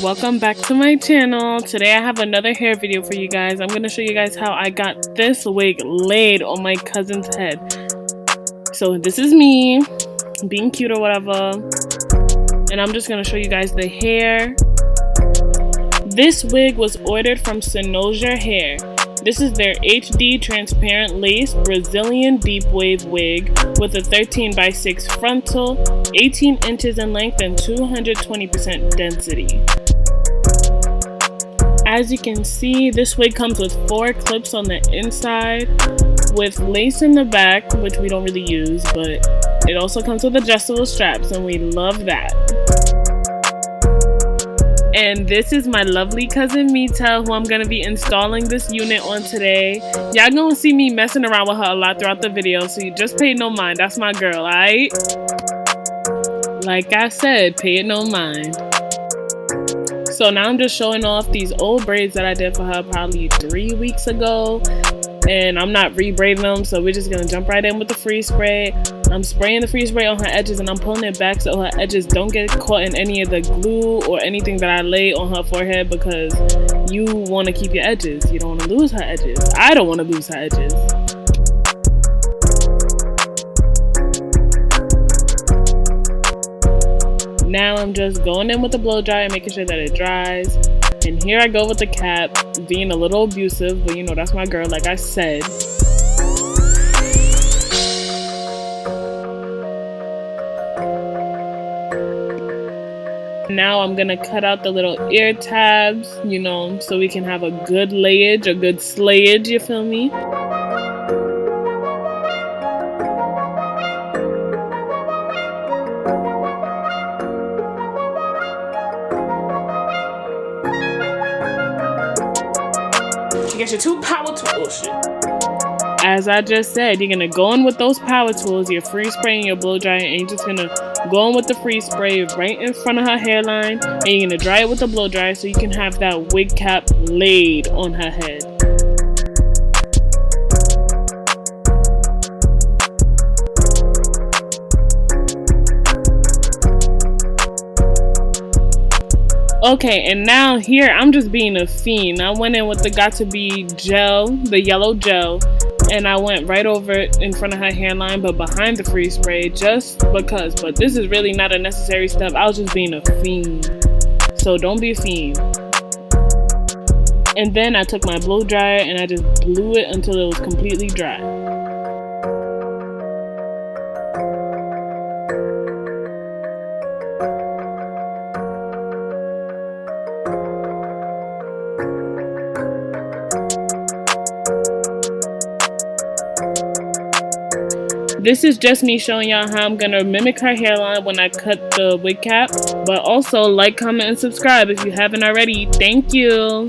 Welcome back to my channel. Today I have another hair video for you guys. I'm going to show you guys how I got this wig laid on my cousin's head. So this is me being cute or whatever, and I'm just going to show you guys the hair. This wig was ordered from Cynosure Hair. This is their HD transparent lace Brazilian deep wave wig with a 13x6 frontal, 18 inches in length, and 220% density. As you can see, this wig comes with 4 clips on the inside with lace in the back, which we don't really use, but it also comes with adjustable straps, and we love that. And this is my lovely cousin Mita, who I'm going to be installing this unit on today. Y'all going to see me messing around with her a lot throughout the video, so you just pay no mind. That's my girl, alright? Like I said, pay it no mind. So now I'm just showing off these old braids that I did for her probably 3 weeks ago. And I'm not re-braiding them, so we're just going to jump right in with the freeze spray. I'm spraying the freeze spray on her edges, and I'm pulling it back so her edges don't get caught in any of the glue or anything that I lay on her forehead, because you want to keep your edges. You don't want to lose her edges. I don't want to lose her edges. Now I'm just going in with the blow dryer and making sure that it dries. And here I go with the cap, being a little abusive, but you know, that's my girl, like I said. Now I'm gonna cut out the little ear tabs, you know, so we can have a good layage, a good slayage, you feel me? You get your 2 power tools. As I just said, you're gonna go in with those power tools, your freeze spray and your blow dryer, and you're just gonna go in with the freeze spray right in front of her hairline, and you're gonna dry it with the blow dryer so you can have that wig cap laid on her head. Okay, and now here I'm just being a fiend. I went in with the Got To Be gel, the yellow gel, and I went right over it in front of her hairline, but behind the freeze spray, just because. But this is really not a necessary step. I was just being a fiend. So don't be a fiend. And then I took my blow dryer and I just blew it until it was completely dry. This is just me showing y'all how I'm gonna mimic her hairline when I cut the wig cap. But also, like, comment, and subscribe if you haven't already. Thank you.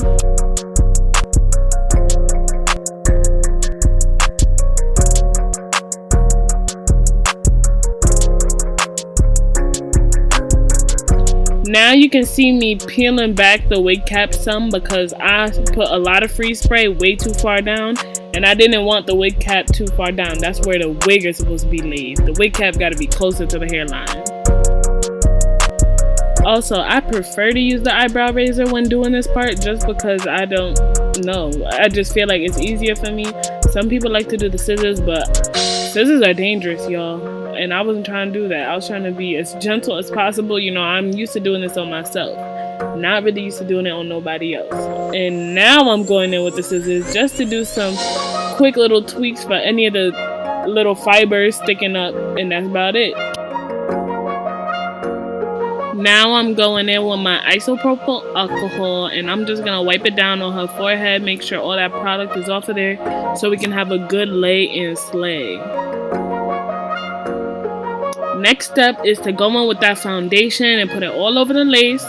Now you can see me peeling back the wig cap some, because I put a lot of freeze spray way too far down, and I didn't want the wig cap too far down. That's where the wig is supposed to be laid. The wig cap got to be closer to the hairline. Also, I prefer to use the eyebrow razor when doing this part, just because I don't know. I just feel like it's easier for me. Some people like to do the scissors, but scissors are dangerous, y'all. And I wasn't trying to do that. I was trying to be as gentle as possible. You know, I'm used to doing this on myself. Not really used to doing it on nobody else. And now I'm going in with the scissors just to do some quick little tweaks for any of the little fibers sticking up. And that's about it. Now I'm going in with my isopropyl alcohol, and I'm just going to wipe it down on her forehead. Make sure all that product is off of there so we can have a good lay and slay. Next step is to go in with that foundation and put it all over the lace.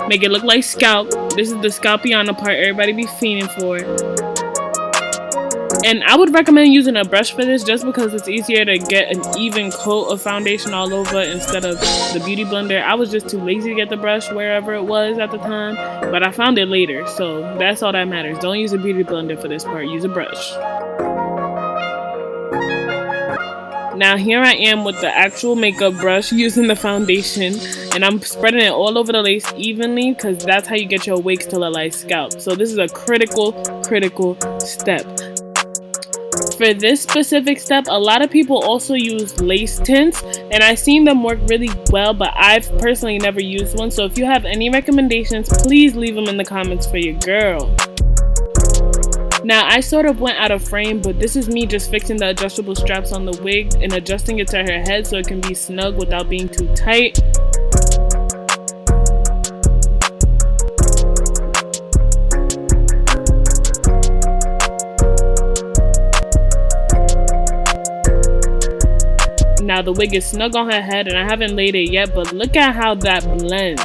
Make it look like scalp. This is the scalpiana part everybody be fiending for. And I would recommend using a brush for this just because it's easier to get an even coat of foundation all over instead of the beauty blender. I was just too lazy to get the brush wherever it was at the time, but I found it later, so that's all that matters. Don't use a beauty blender for this part, use a brush. Now here I am with the actual makeup brush using the foundation, and I'm spreading it all over the lace evenly because that's how you get your wigs to look like scalp. So this is a critical step. For this specific step, a lot of people also use lace tints, and I've seen them work really well, but I've personally never used one. So if you have any recommendations, please leave them in the comments for your girl. Now I sort of went out of frame, but this is me just fixing the adjustable straps on the wig and adjusting it to her head so it can be snug without being too tight. Now the wig is snug on her head and I haven't laid it yet, but look at how that blends.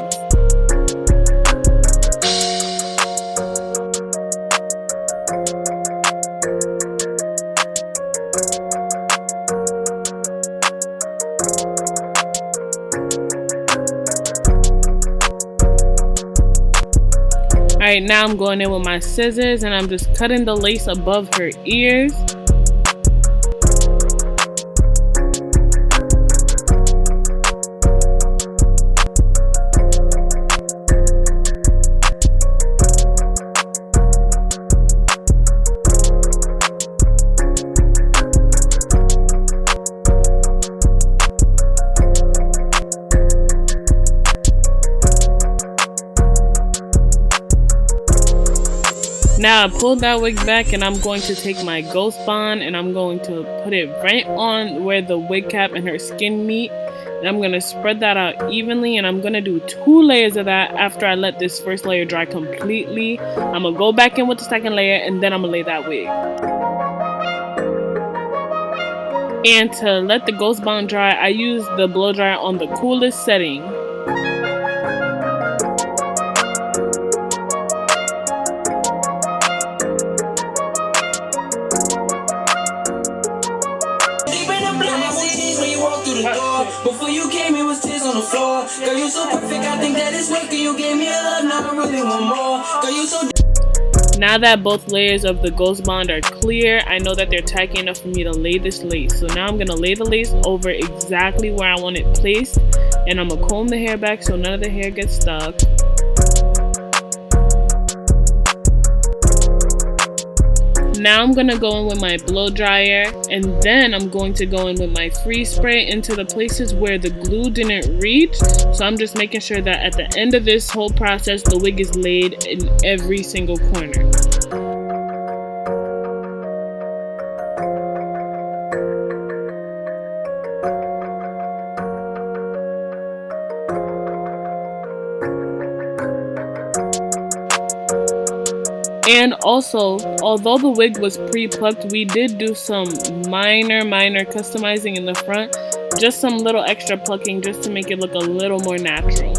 Alright, now I'm going in with my scissors and I'm just cutting the lace above her ears. Now I pulled that wig back and I'm going to take my Ghost Bond and I'm going to put it right on where the wig cap and her skin meet. And I'm going to spread that out evenly, and I'm going to do 2 layers of that after I let this first layer dry completely. I'm going to go back in with the second layer and then I'm going to lay that wig. And to let the Ghost Bond dry, I use the blow dryer on the coolest setting. Before you came, it was tears on the floor. Girl, you so perfect, I think that it's working. You gave me a love, now I really want more. Girl, you so. Now that both layers of the Ghost Bond are clear, I know that they're tacky enough for me to lay this lace. So now I'm going to lay the lace over exactly where I want it placed. And I'm going to comb the hair back so none of the hair gets stuck. Now I'm going to go in with my blow dryer, and then I'm going to go in with my freeze spray into the places where the glue didn't reach. So I'm just making sure that at the end of this whole process, the wig is laid in every single corner. And also, although the wig was pre-plucked, we did do some minor customizing in the front. Just some little extra plucking just to make it look a little more natural.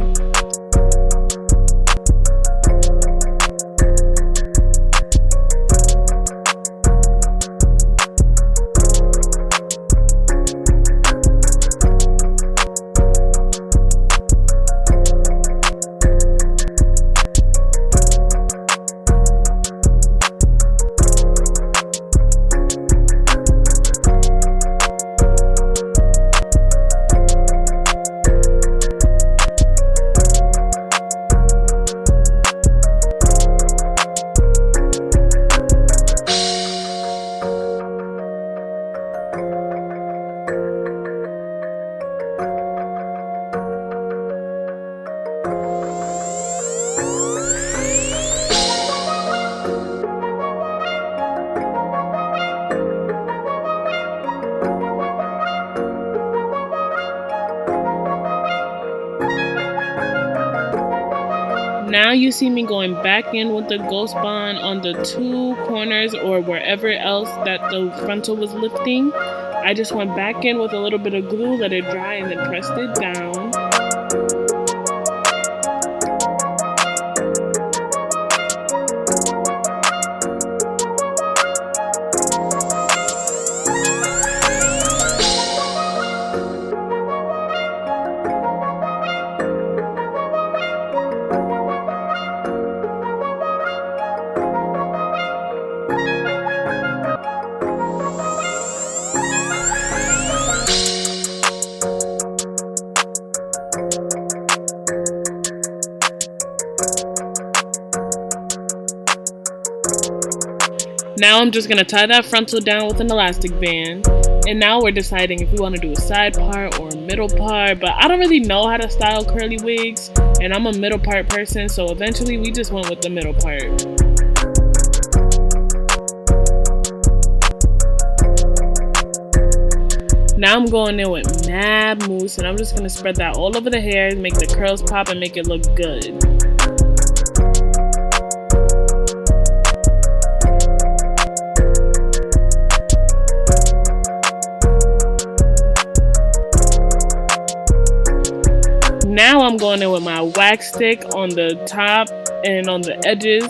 Now you see me going back in with the Ghost Bond on the 2 corners or wherever else that the frontal was lifting. I just went back in with a little bit of glue, let it dry, and then pressed it down. Now I'm just going to tie that frontal down with an elastic band. And now we're deciding if we want to do a side part or a middle part. But I don't really know how to style curly wigs. And I'm a middle part person. So eventually we just went with the middle part. Now I'm going in with mad mousse. And I'm just going to spread that all over the hair. Make the curls pop and make it look good. Now I'm going in with my wax stick on the top and on the edges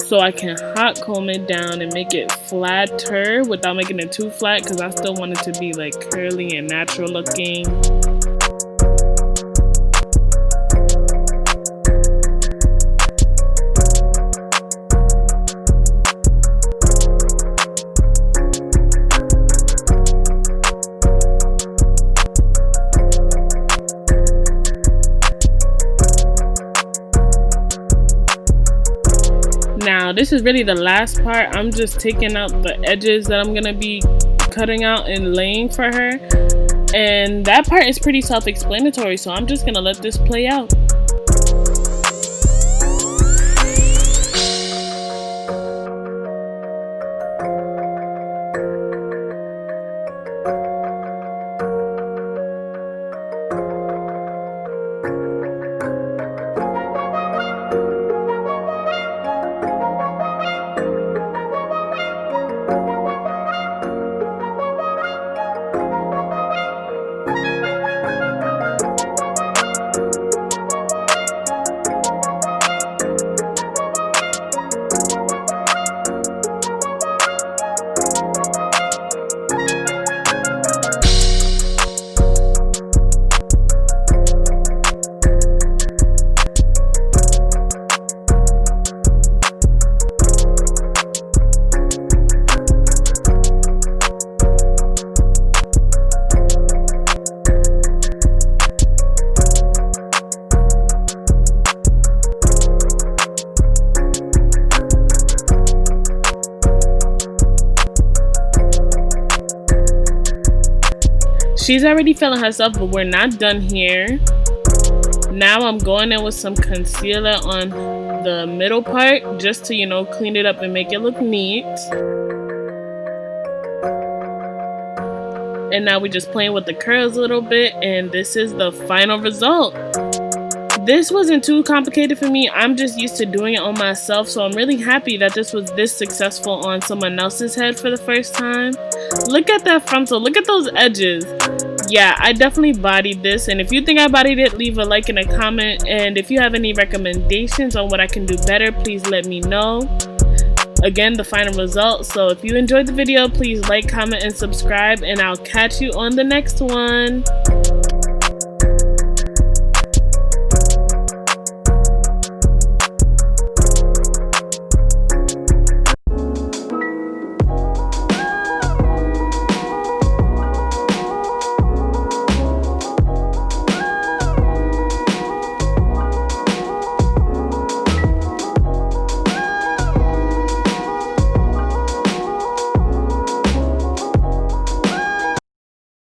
so I can hot comb it down and make it flatter without making it too flat because I still want it to be like curly and natural looking. Now this is really the last part. I'm just taking out the edges that I'm gonna be cutting out and laying for her, and that part is pretty self-explanatory, so I'm just gonna let this play out. She's already feeling herself, but we're not done here. Now I'm going in with some concealer on the middle part just to, you know, clean it up and make it look neat. And now we're just playing with the curls a little bit, and this is the final result. This wasn't too complicated for me. I'm just used to doing it on myself, so I'm really happy that this was this successful on someone else's head for the first time. Look at that frontal. Look at those edges. Yeah, I definitely bodied this, and if you think I bodied it, leave a like and a comment, and if you have any recommendations on what I can do better, please let me know. Again, the final result. So if you enjoyed the video, please like, comment, and subscribe, and I'll catch you on the next one.